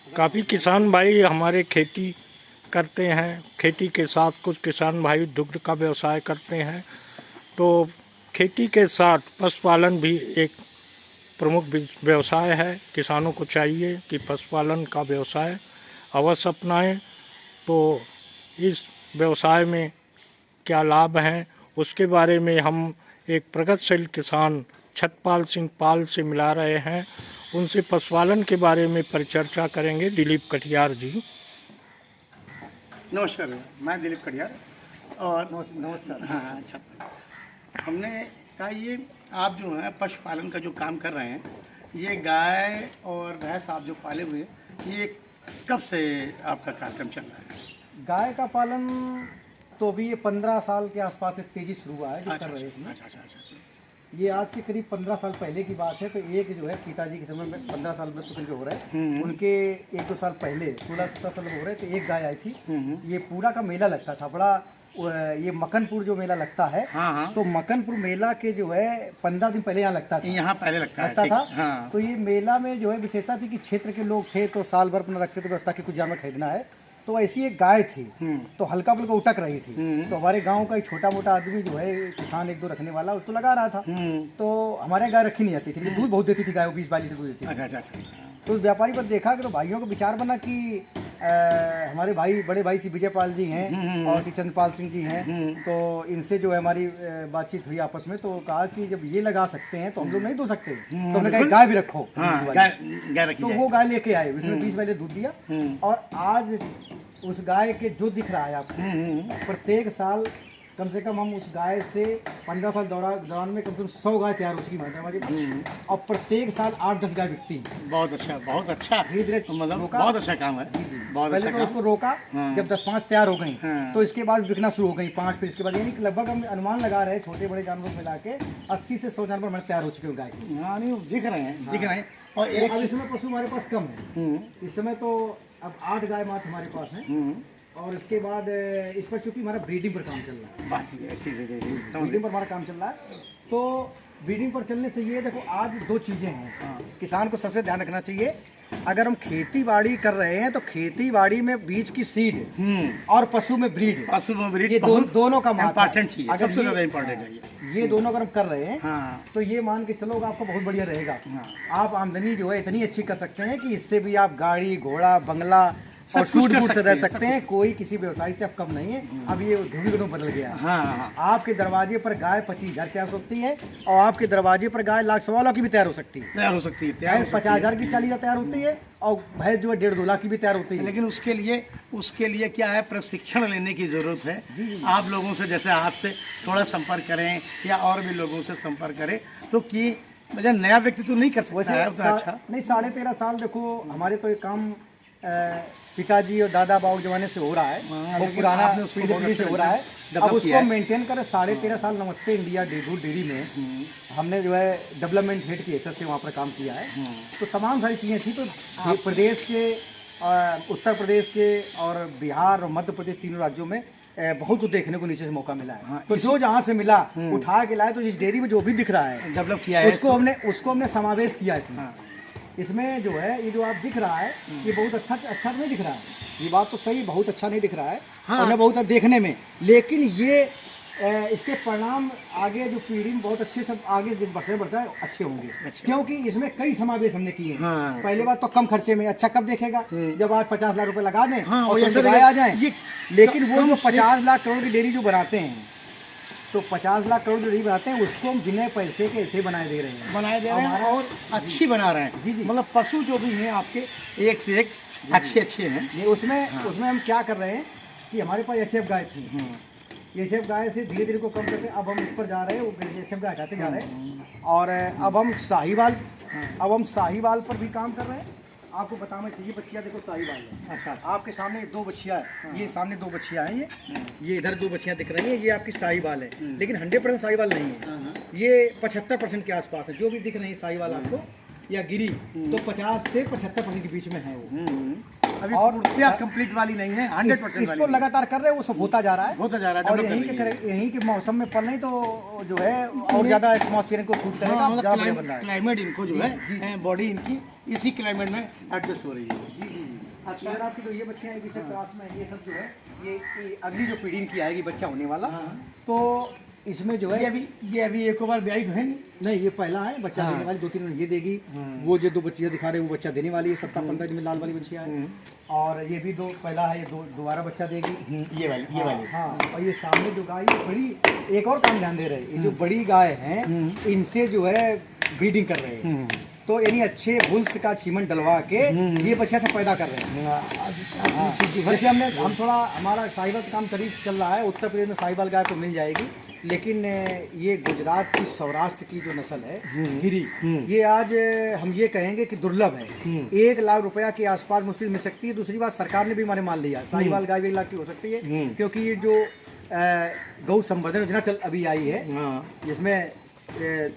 काफ़ी किसान भाई हमारे खेती करते हैं। खेती के साथ कुछ किसान भाई दुग्ध का व्यवसाय करते हैं। तो खेती के साथ पशुपालन भी एक प्रमुख व्यवसाय है। किसानों को चाहिए कि पशुपालन का व्यवसाय अवश्य अपनाएं। तो इस व्यवसाय में क्या लाभ हैं उसके बारे में हम एक प्रगतिशील किसान छतपाल सिंह पाल से मिला रहे हैं। उनसे पशुपालन के बारे में परिचर्चा करेंगे। दिलीप कटियार जी। नमस्कार भैया, मैं दिलीप कटियार। और नमस्कार। हाँ, अच्छा। हमने कहा ये आप जो हैं पशुपालन का जो काम कर रहे हैं, ये गाय और भैंस आप जो पाले हुए हैं, ये कब से आपका कार्यक्रम चल रहा है? गाय का पालन तो अभी ये 15 साल के आसपास से तेजी शुरू हुआ है जो कर रहे हैं इसमें। अच्छा। ये आज के करीब 15 साल पहले की बात है। तो एक जो है पिताजी के समय में 15 साल में तो हो रहे हैं, उनके 1-2 साल पहले 16-17 साल हो रहे, तो एक गाय आई थी। ये पूरा का मेला लगता था बड़ा। ये मकनपुर जो मेला लगता है, हाँ। तो मकनपुर मेला के जो है 15 दिन पहले यहाँ लगता था। यहाँ पहले लगता था। हाँ। तो ये मेला में जो है विशेषता थी कि क्षेत्र के लोग थे तो साल भर अपना रखते थे व्यवस्था की कुछ जानवर खरीदना है। तो ऐसी एक गाय थी, तो हल्का फुल्का उटक रही थी। तो हमारे गांव का एक छोटा मोटा आदमी जो है किसान 1-2 रखने वाला उसको लगा रहा था। तो हमारे गाय रखी नहीं जाती थी, दूध बहुत देती थी गाय, 20-22 लीटर दूध देती थी। अच्छा। तो उस व्यापारी पर देखा कि तो भाइयों का विचार बना कि हमारे भाई बड़े भाई श्री विजयपाल जी हैं और श्री चंद्रपाल सिंह जी हैं। तो इनसे जो है हमारी बातचीत हुई आपस में। तो कहा कि जब ये लगा सकते हैं तो हम लोग नहीं दो सकते। तो हमने कहा गाय भी रखो। गाय रखी तो वो गाय लेके आए, उसमें 20 वाले दूध दिया। और आज उस गाय के जो दिख रहा है आपको, प्रत्येक साल कम से कम हम उस गाय से 15 साल दौरान में कम से कम 100 गाय तैयार हो चुकी है हमारे पास। और प्रत्येक साल 8-10 गाय बिकती है। बहुत अच्छा धीरे-धीरे मतलब बहुत अच्छा काम है। बहुत पहले अच्छा तो उसको रोका, जब 10-5 तैयार हो गई तो इसके बाद बिकना शुरू हो गई 5। फिर इसके बाद यानी कि लगभग हम अनुमान लगा रहे हैं छोटे बड़े जानवर मिला के 80 से 100 जानवर हमारे तैयार हो चुके हैं गाय के। हाँ, नहीं दिख रहे हैं। और एक अब इसमें पशु हमारे पास कम है। इस समय तो अब 8 गाय मात्र हमारे पास है। और इसके बाद इस पर चूंकि हमारा ब्रीडिंग पर काम चल रहा है, ब्रीडिंग पर हमारा काम चल रहा है। तो ब्रीडिंग पर चलने से ये देखो आज 2 चीजें हैं किसान को सबसे ध्यान रखना चाहिए। अगर हम खेती बाड़ी कर रहे हैं तो खेती बाड़ी में बीज की सीड और पशु में ब्रीड ये दोनों का इम्पोर्टेंट चीज है, सबसे ज्यादा इम्पोर्टेंट है ये दोनों अगर हम कर रहे हैं हाँ। तो ये मान के चलो आपका बहुत बढ़िया रहेगा। आप आमदनी जो है इतनी अच्छी कर सकते हैं कि इससे भी आप गाड़ी घोड़ा बंगला और सूट से रह सकते हैं। कोई किसी व्यवसाय से अब कम नहीं है। अब ये धूल बदल गया है। हाँ। आपके दरवाजे पर गाय 25,000 तैयार हो सकती है और आपके दरवाजे पर गाय 1,00,000-1.25 लाख की भी तैयार हो सकती है। 50,000 की 40,000 तैयार होती है और भैंस जो है 1.5-2 लाख की भी तैयार होती है। लेकिन उसके लिए क्या है, प्रशिक्षण लेने की जरूरत है। आप लोगों से जैसे आपसे थोड़ा संपर्क करें या और भी लोगों से संपर्क करें तो कि नया व्यक्ति तो नहीं कर सकता है। अच्छा नहीं, 13.5 साल देखो हमारे तो ये काम पिताजी और दादा बाबू जमाने से हो रहा है। वो पुराना पीढ़ी से हो रहा है। अब उसको मेंटेन करें 13.5 साल नमस्ते इंडिया दूध डेयरी में हमने जो है डेवलपमेंट हेड की हैसियत से वहाँ पर काम किया है। तो तमाम सारी चीज़ें थी। तो प्रदेश के उत्तर प्रदेश के और बिहार और मध्य प्रदेश तीनों राज्यों में बहुत कुछ देखने को नीचे से मौका मिला है। तो जो जहाँ से मिला उठा के लाए। तो इस डेयरी में जो भी दिख रहा है डेवलप किया है उसको हमने समावेश किया इसमें जो है ये जो आप दिख रहा है ये बहुत अच्छा नहीं दिख रहा है। ये बात तो सही, बहुत अच्छा नहीं दिख रहा है। हाँ। बहुत देखने में, लेकिन ये इसके परिणाम आगे जो पीढ़ी में बहुत अच्छे सब आगे बढ़ता है अच्छे होंगे। क्योंकि इसमें कई समावेश हमने किए हैं। हाँ। पहले बात तो कम खर्चे में अच्छा कब देखेगा जब आज 50 लाख रुपए लगा दें और आ जाए। लेकिन वो जो 50 लाख करोड़ की डेयरी जो बनाते हैं तो 50 लाख करोड़ डेयरी बनाते हैं उसको हम बिना पैसे के ऐसे बनाए दे रहे हैं और अच्छी बना रहे हैं। मतलब पशु जो भी हैं आपके एक से एक अच्छे हैं। ये उसमें हम क्या कर रहे हैं कि हमारे पास एचएफ गाय थी। एचएफ गाय से धीरे धीरे को कम करके अब हम इस पर जा रहे हैं, एचएफ गाय हटाते जा रहे हैं। और अब हम साहिवाल पर भी काम कर रहे हैं। आपको बताना चाहिए बच्चियाँ देखो साहिवाल है। अच्छा। आपके सामने 2 बच्चियाँ है। ये सामने 2 बच्चियाँ हैं। ये इधर 2 बच्चियाँ दिख रही हैं। ये आपकी साहिवाल है, लेकिन 100% साहिवाल नहीं है। ये 75% के आसपास है। जो भी दिख रही है साहिवाल आपको या गिरी तो 50 से 75% के बीच में है वो। अभी और पूर्तियां कंप्लीट वाली नहीं है, 100% वाली इसको नहीं है। लगातार कर रहे हैं, वो सब होता जा रहा है, होता जा रहा है, और डेवलप कर यहीं रही है। के यहीं के मौसम में पल नहीं तो जो है और ज्यादा एटमॉस्फेयर को सूट करेगा, हाँ, ज्यादा बढ़िया बन रहा है। क्लाइमेट इनको जो है बॉडी इनकी इसी क्लाइमेट में एडजस्ट हो रही है। जी जी। अच्छा, अगर आपकी जो ये बच्चे हैं किसी क्लास में, ये सब जो है ये अगली जो पीढ़ी की आएगी, बच्चा होने वाला, तो इसमें जो है ये अभी एक बार ब्याही तो है नहीं। नहीं, ये पहला है बच्चा देने वाली, 2-3 ये देगी। वो जो 2 बच्चियां दिखा रहे हैं वो बच्चा देने वाली है, 17-15 दिन में लाल वाली बच्चियां है। और ये भी 2 पहला है, ये दोबारा बच्चा देगी, ये वाली हाँ। और ये सामने जो गाय है बड़ी, एक और काम ध्यान दे रहे हैं, ये जो बड़ी गाय हैं इनसे जो है ब्रीडिंग कर रहे हैं, तो यानी अच्छे बुल्स का सीमन डलवा के ये बच्चा से पैदा कर रहे हैं। हाँ। वैसे हम थोड़ा हमारा साहिवाल का काम करीब चल रहा है, उत्तर प्रदेश में साहिवाल गाय तो मिल जाएगी, लेकिन ये गुजरात की सौराष्ट्र की जो नस्ल है गिरी, ये आज हम ये कहेंगे कि दुर्लभ है। 1 लाख रुपया के आसपास मुश्किल मिल सकती है। दूसरी बात, सरकार ने भी हमारे मान लिया साहिवाल गाय 1 लाख की हो सकती है, क्योंकि ये जो गौ संवर्धन योजना चल अभी आई है, जिसमें ये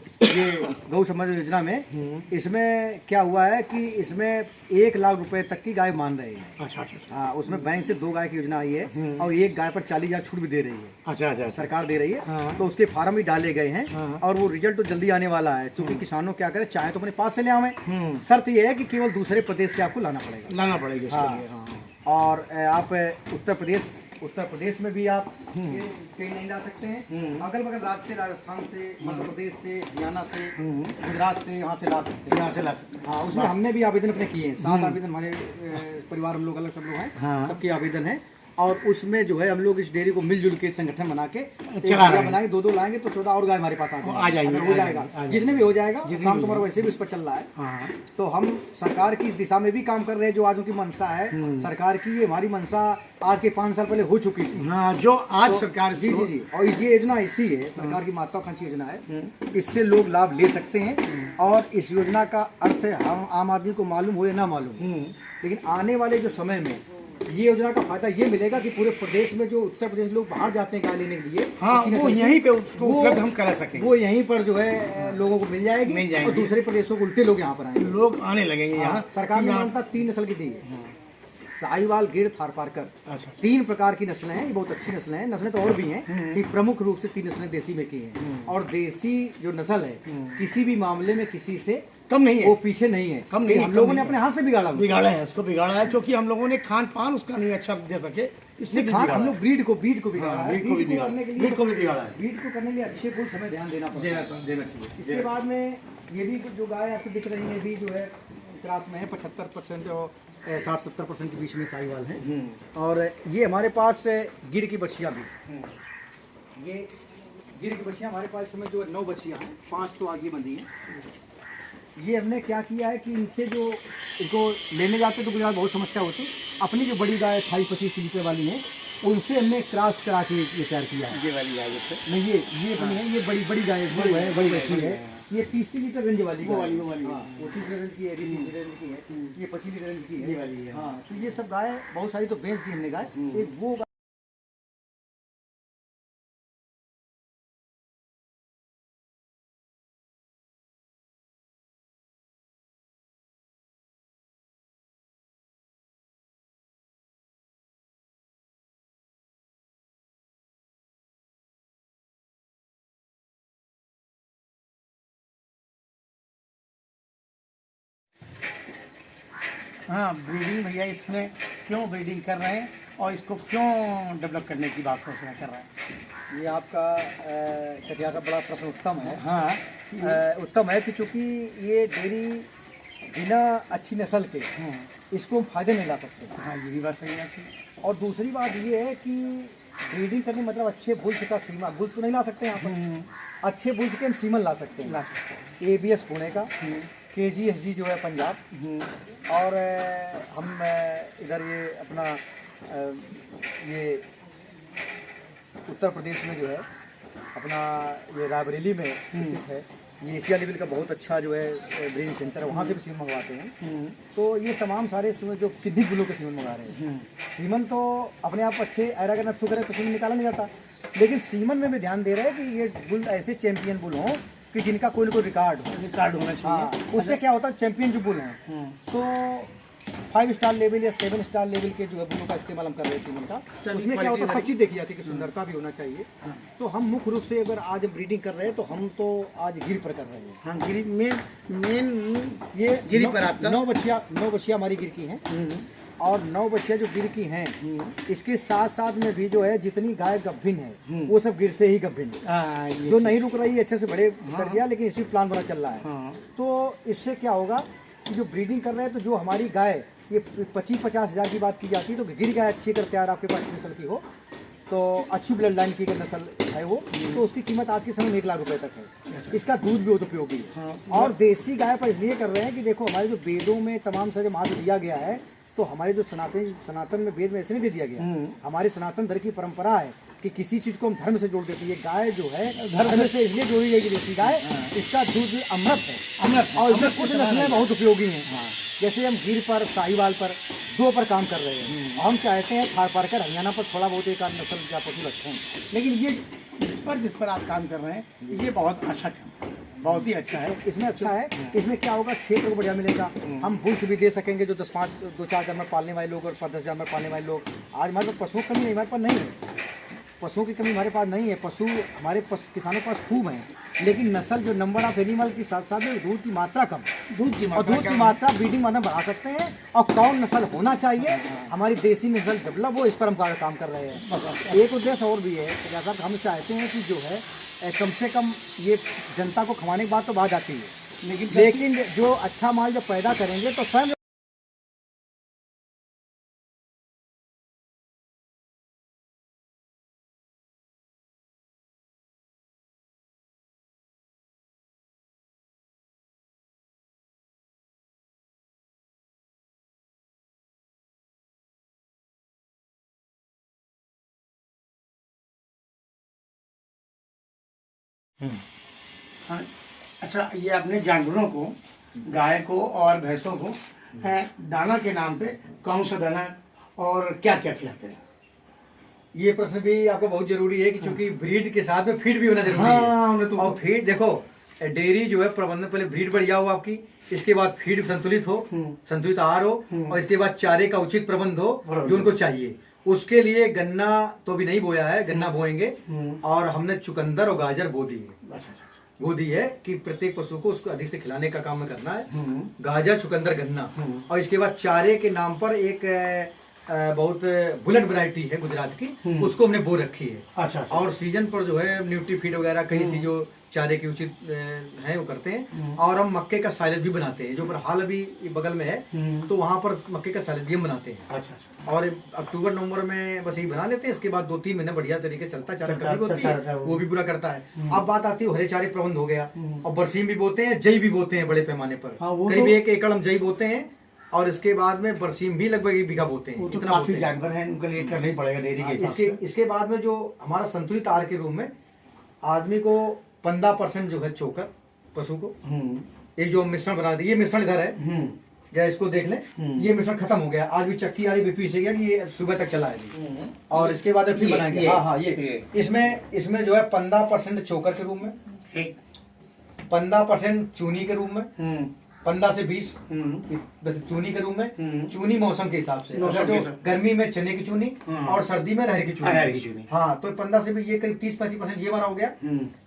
गौ संवर्धन योजना में इसमें क्या हुआ है कि इसमें 1 लाख रुपए तक की गाय मान रहे हैं। अच्छा अच्छा हाँ, उसमें बैंक से 2 गाय की योजना आई है, और 1 गाय पर 40,000 छूट भी दे रही है। अच्छा अच्छा सरकार दे रही है, तो उसके फार्म भी डाले गए हैं, और वो रिजल्ट तो जल्दी आने वाला है, क्योंकि किसानों क्या करें, चाहे तो अपने पास से ले आवे, शर्त ये है कि केवल दूसरे प्रदेश से आपको लाना पड़ेगा। हाँ। और आप उत्तर प्रदेश में भी आप कहीं नहीं ला सकते हैं, अगल बगल राज्य से, राजस्थान से, मध्य प्रदेश से, हरियाणा से, गुजरात से, यहाँ से ला सकते हैं, यहाँ से ला सकते हैं। हाँ। उसमें हमने भी आवेदन अपने किए हैं, 7 आवेदन हमारे परिवार हम लोग अलग सब लोग हैं, सबके आवेदन है, और उसमें जो है हम लोग इस डेयरी को मिलजुल के संगठन बना के बनाएंगे, 2-2 लाएंगे तो 14 और गाय हमारे पास आ जाएंगे, हो जाएगा, जितने भी हो जाएगा, काम तुम्हारा वैसे भी उस पर चल रहा है। तो हम सरकार की इस दिशा में भी काम कर रहे हैं, जो आज उनकी मंशा है सरकार की, ये हमारी मंशा आज के 5 साल पहले हो चुकी थी। हाँ, जो आज सरकार जी जी जी। और ये योजना ऐसी है, सरकार की महत्वाकांक्षी योजना है, इससे लोग लाभ ले सकते हैं, और इस योजना का अर्थ हम आम आदमी को मालूम हो या ना मालूम, लेकिन आने वाले जो समय में ये योजना का फायदा ये मिलेगा कि पूरे प्रदेश में जो उत्तर प्रदेश लोग बाहर जाते हैं गाय लेने के लिए, हाँ, वो यहीं पे उसको उपलब्ध हम करा सकेंगे, वो यहीं पर जो है लोगों को मिल जाएगी, और दूसरे प्रदेशों को उल्टे लोग यहाँ पर आएंगे, लोग आने लगेंगे यहाँ। सरकार ने मान्यता 3 नस्ल की दी है, साहिवाल, गिर, थारपारकर, अच्छा। 3 प्रकार की नस्लें हैं, ये बहुत अच्छी नस्लें हैं। नस्लें तो और भी हैं, कि प्रमुख रूप से 3 नस्लें देसी में की हैं, और देसी जो नस्ल है किसी भी मामले में किसी से कम नहीं है, वो पीछे नहीं है, कम नहीं है, हम लोगों ने अपने हाथ से बिगाड़ा है, उसको बिगाड़ा है, क्योंकि हम लोगों ने खान पान उसका नहीं अच्छा दे सके, इससे हम लोग ब्रीड को बिगाड़ा है, ब्रीड को भी बिगाड़ा है, ब्रीड को करने के लिए अच्छे फूल समय ध्यान देना पड़ता है, देना चाहिए। इसके बाद में ये भी जो गाय आपको दिख रही है, भी जो है क्रॉस में है, 75% और 60-70% के बीच में साहिवाल है। और ये हमारे पास गिर की बच्चियाँ भी, ये गिर की बच्चियाँ हमारे पास इसमें जो 9 बच्चियाँ हैं, 5 तो आगे बंधी हैं। ये हमने क्या किया है कि इनसे जो इनको लेने जाते तो गुजरात बहुत समस्या होती, अपनी जो बड़ी गाय 28-25 लीटर वाली है उनसे हमने क्रॉस करा के ये तैयार किया है। ये वाली गाय नहीं, ये बनी है, ये बड़ी गाय है, बड़ी बच्ची है, ये 30 लीटर रेंज वाली वो वाली हाँ, वो 30 लीटर की है, 30 लीटर की है, ये 25 लीटर की है, ये वाली है। हाँ। तो ये सब गाय बहुत सारी तो बेच दी हमने गाय, एक वो हाँ, ब्रीडिंग भैया इसमें क्यों ब्रीडिंग कर रहे हैं और इसको क्यों डेवलप करने की बात सोच रहे कर रहे हैं? ये आपका कटिया का बड़ा प्रश्न उत्तम है। हाँ, उत्तम है कि चूँकि ये डेयरी बिना अच्छी नस्ल के इसको हम फायदे नहीं ला सकते। हाँ, ये भी बात सही है आपकी। और दूसरी बात ये है कि ब्रीडिंग करने मतलब अच्छे बुल्स का सीमा, बुल्स को नहीं ला सकते यहाँ पर, अच्छे बुल्स के हम सीमन ला सकते हैं, ABS पुणे का, KGSG जो है पंजाब, और हम इधर ये अपना ये उत्तर प्रदेश में जो है अपना ये रायबरेली में स्थित है, ये एशिया लेवल का बहुत अच्छा जो है ब्रीडिंग सेंटर है, वहाँ से भी सीमन मंगवाते हैं। तो ये तमाम सारे जो चिन्हित बुलों के सीमन मंगा रहे हैं। सीमन तो अपने आप अच्छे ऐरा का नत्थु करे तो सीमन निकाला नहीं जाता, लेकिन सीमन में भी ध्यान दे रहे हैं कि ये बुल ऐसे चैंपियन बुल हों कि जिनका कोई ना कोई रिकॉर्ड होना चाहिए। उससे क्या होता है, चैंपियन जो बुल हैं तो 5 स्टार लेवल या 7 स्टार लेवल के जो है गुणों का इस्तेमाल हम कर रहे हैं सीमन का। उसमें क्या होता है, सब चीज़ देखी जाती है कि सुंदरता भी होना चाहिए। तो हम मुख्य रूप से अगर आज ब्रीडिंग कर रहे हैं तो हम तो आज गिर पर कर रहे हैं। हाँ, गिरी मेन ये गिरी पर आपका 9 बछिया हमारी गिर की हैं। और 9 बछिया जो गिर की हैं, इसके साथ साथ में भी जो है जितनी गाय गभीन है वो सब गिर से ही गभीन है। जो नहीं रुक रही है अच्छे से बड़े कर दिया, लेकिन इसी प्लान बना चल रहा है। तो इससे क्या होगा कि जो ब्रीडिंग कर रहे हैं तो जो हमारी गाय ये 25-50 हज़ार की बात की जाती है, तो गिर गाय अच्छी कर तैयार आपके पास नस्ल की हो तो अच्छी ब्लड लाइन की नस्ल है वो, तो उसकी कीमत आज के समय में 1 लाख रुपए तक है। इसका दूध भी बहुत उपयोगी है। और देसी गाय पर इसलिए कर रहे हैं कि देखो हमारे जो वेदों में तमाम सारे महत्व दिया गया है, तो हमारे जो सनातन में वेद में ऐसे नहीं दे दिया गया। हमारे सनातन धर्म की परंपरा है कि किसी चीज को हम धर्म से जोड़ देते हैं। ये गाय जो है धर्म से इसलिए जोड़ी जाएगी देसी गाय, इसका दूध अमृत है और इसमें कुछ नस्लें बहुत उपयोगी हैं। जैसे हम गिर पर, साहिवाल पर, 2 पर काम कर रहे हैं। हम चाहते हैं थार पार कर हरियाणा पर थोड़ा बहुत एक नस्ल का पशु रखें, लेकिन ये जिस पर आप काम कर रहे हैं ये बहुत अच्छा काम, बहुत ही अच्छा है। इसमें अच्छा है, इसमें क्या होगा, क्षेत्र को बढ़िया मिलेगा। हम बुल्स भी दे सकेंगे जो 2-4 जानवर पालने वाले लोग और 10 जानवर पालने वाले लोग। आज हमारे पास पशुओं की कमी नहीं, हमारे पास नहीं है पशुओं की कमी, हमारे पास नहीं है। पशु हमारे किसानों के पास खूब हैं, लेकिन नस्ल जो नंबर ऑफ एनिमल के साथ साथ दूध की मात्रा कम। दूध की मात्रा ब्रीडिंग मात्रा बढ़ा सकते हैं। और कौन नस्ल होना चाहिए, हमारी देसी नस्ल डेवलप हो, इस पर हम काम कर रहे हैं। एक उद्देश्य और भी है, जैसा हम चाहते हैं कि जो है कम से कम ये जनता को खवाने की बात तो बात आती है, लेकिन जो अच्छा माल जब पैदा करेंगे तो स्वयं हाँ, अच्छा, ये अपने जानवरों को, गाय को और भैंसों को दाना के नाम पे कौन सा दाना और क्या क्या खिलाते हैं? ये प्रश्न भी आपको बहुत जरूरी है कि चूंकि ब्रीड के साथ में फीड भी होना जरूरी है। और फीड देखो, डेयरी जो है प्रबंधन, पहले ब्रीड बढ़िया हो आपकी, इसके बाद फीड संतुलित हो, संतुलित आहार हो, और इसके बाद चारे का उचित प्रबंध हो जो उनको चाहिए। उसके लिए गन्ना तो भी नहीं बोया है, गन्ना बोएंगे। और हमने चुकंदर और गाजर बो दी है, वो दी है कि प्रत्येक पशु को उसको अधिक से खिलाने का काम में करना है। गाजर, चुकंदर, गन्ना। और इसके बाद चारे के नाम पर एक बहुत बुलेट वैरायटी है गुजरात की, उसको हमने बो रखी है। अच्छा। और सीजन पर जो है न्यूट्री फीड वगैरह कहीं से जो चारे की उचित है वो करते हैं। और हम मक्के का साइलेज भी बनाते हैं, जो पर हाल अभी बगल में है तो वहाँ पर मक्के का साइलेज भी हम बनाते हैं। अच्छा। और अक्टूबर नवंबर में बस यही बना लेते हैं। इसके बाद 2-3 महीने बढ़िया तरीके चलता है, चारा कभी होती है वो भी पूरा करता है। अब बात आती है हरे चारे प्रबंध हो गया, और बरसीम भी बोते हैं, जई भी बोते हैं बड़े पैमाने पर। करीब 1 एकड़ हम जई बोते हैं, और इसके बाद में बरसीम भी लगभग 1 बीघा बोते हैं। तो काफी जानवर हैं, उनके लिए करना ही पड़ेगा डेयरी के हिसाब से। इसके बाद में जो हमारा संतुलित आहार के रूप में आदमी को 15% जो है चोकर पशु को, ये जो मिश्रण बना दिए, ये मिश्रण इधर है, या इसको देख लें, ये मिश्रण खत्म हो गया। आज भी चक्की आ रही बीपी से गया कि ये सुबह तक चला है। और इसके बाद फिर बनाएंगे। हाँ, ये इसमें जो है 15% चोकर के रूप में, 15% चूनी के रूप में, 15 से 20 बस चूनी के रूप में। चूनी मौसम के हिसाब से, जो गर्मी में चने की चूनी और सर्दी में अरहर की चूनी। हाँ, तो 15 से भी ये करीब 30-35% ये हमारा हो गया।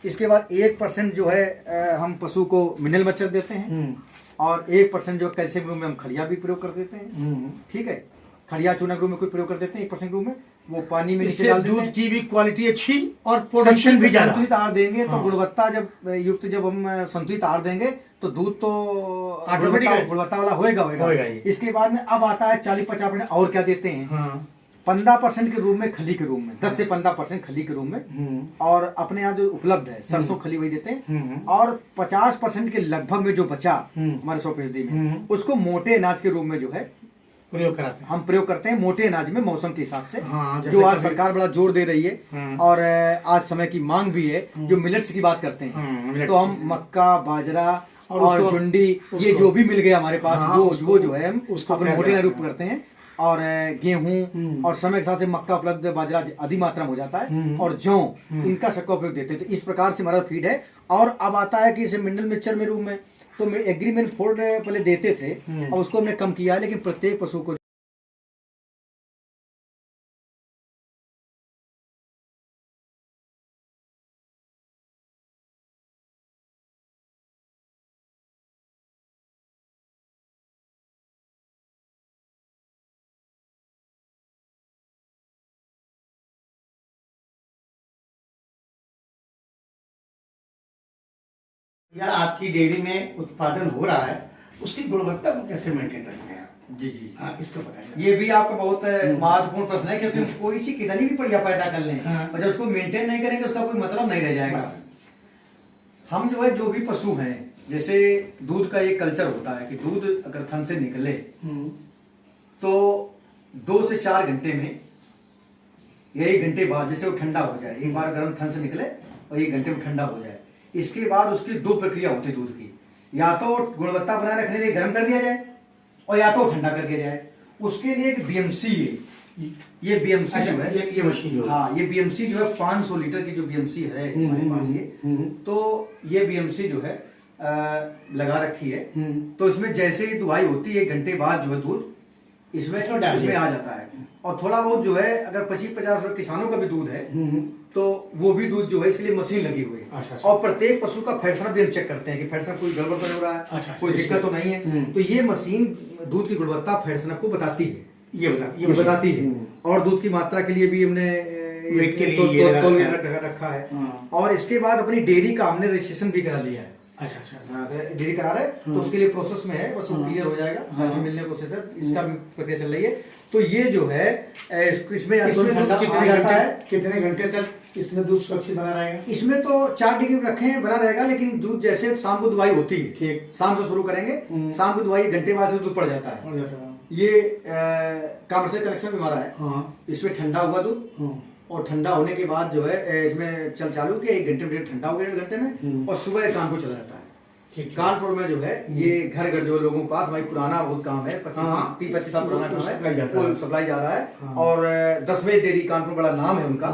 इसके बाद 1% जो है हम पशु को मिनरल मच्छर देते हैं, और 1% जो कैल्शियम रूप में हम खड़िया भी प्रयोग कर देते हैं। ठीक है, खड़िया चूना रूप में कोई प्रयोग कर देते हैं 1% रूप में, वो पानी में नीचे डाल देते हैं। दूध की भी क्वालिटी अच्छी और प्रोडक्शन भी ज्यादा। संतुलित आहार देंगे तो गुणवत्ता जब हम संतुलित आहार देंगे तो दूध तो गुणवत्ता वाला होएगा। इसके बाद में अब आता है 40-50% और क्या देते हैं। 15% के रूप में खली के रूप में, 10 से 15% खली के रूप में, और अपने यहाँ जो उपलब्ध है सरसों खली वही देते हैं। और 50% के लगभग में जो बचा हमारे 100% में, उसको मोटे अनाज के रूप में जो है प्रयोग कराते हैं। हम प्रयोग करते हैं मोटे अनाज में मौसम के हिसाब से। जो आज सरकार बड़ा जोर दे रही है, और आज समय की मांग भी है। जो मिलेट्स की बात करते हैं, तो हम मक्का, बाजरा और जुंडी, ये जो भी मिल गया हमारे पास, वो जो है हम अपने मोटे अनाज रूप करते हैं। और गेहूं और समय के साथ से मक्का उपलब्ध, बाजरा अधिक मात्रा में हो जाता है, और जौ, इनका सबका उपयोग देते हैं। तो इस प्रकार से हमारा फीड है। और अब आता है कि इसे मिनरल मिक्सचर में रूप में, तो एग्रीमेंट फोर्ड पहले देते थे और उसको हमने कम किया है, लेकिन प्रत्येक पशु को या आपकी डेयरी में उत्पादन हो रहा है, उसकी गुणवत्ता को कैसे मेंटेन रखते हैं आप? जी जी हाँ, इसको बताइए। ये भी आपका बहुत महत्वपूर्ण प्रश्न है, क्योंकि कोई चीज कितनी भी बढ़िया पैदा कर लें हाँ। और जब उसको मेंटेन नहीं करेंगे उसका कोई मतलब नहीं रह जाएगा। हम जो है, जो भी पशु हैं, जैसे दूध का एक कल्चर होता है कि दूध अगर थन से निकले तो 2 से 4 घंटे में या 1 घंटे बाद जैसे वो ठंडा हो जाए, एक बार गर्म थन से निकले और 1 घंटे में ठंडा हो जाए, इसके बाद उसकी 2 प्रक्रिया होती है दूध की। या तो गुणवत्ता बनाए रखने के लिए गर्म कर दिया जाए और या तो ठंडा कर दिया जाए। उसके लिए एक बीएमसी है, ये बीएमसी जो है, ये मशीन जो है, हाँ, ये बीएमसी जो है 500 लीटर की जो बीएमसी है हमारे पास ये, तो ये बीएमसी जो है लगा रखी है। तो इसमें जैसे ही दुहाई होती है 1 घंटे बाद जो है दूध इसमें आ जाता है। और थोड़ा बहुत जो है अगर 25-50 किसानों का भी दूध है तो वो भी दूध जो है, इसलिए मशीन लगी हुई है। अच्छा। और प्रत्येक पशु का फैशन भी हम चेक करते हैं कि फैशन कोई गड़बड़ तो नहीं हो रहा है, अच्छा, कोई दिक्कत तो नहीं है। तो ये मशीन दूध की गुणवत्ता फैशन को बताती है, ये बताती है। और दूध की मात्रा के लिए भी हमने वेट के लिए ये लगा रखा है। और इसके बाद अपनी डेयरी का हमने रजिस्ट्रेशन भी करा लिया है। अच्छा। डेयरी करा रहे तो उसके लिए प्रोसेस में है, बस वो क्लियर हो जाएगा, पैसे मिलने की कोशिश है, इसका भी प्रक्रिया चल रही है। तो ये जो है इसमें कितने घंटे तक इसमें दूध सुरक्षित बना रहेगा? इसमें तो 4 डिग्री रखे हैं, बना रहेगा। लेकिन दूध जैसे शाम को दुहाई होती है, ठीक, शाम से शुरू करेंगे, शाम को दुहाई 1 घंटे बाद से दूध पड़ जाता है। ये कमर्शियल कनेक्शन भी हमारा है। इसमें ठंडा हुआ दूध और ठंडा होने के बाद जो है इसमें चालू कि 1 घंटे में ठंडा हो गया, 1 घंटे में, और सुबह कानपुर चला जाता है। कानपुर में जो है ये घर जो लोगों के पास, भाई पुराना बहुत काम है, 25-30 साल पुराना काम है, वो सप्लाई जा रहा है। और 10वें डेयरी कानपुर बड़ा नाम है उनका,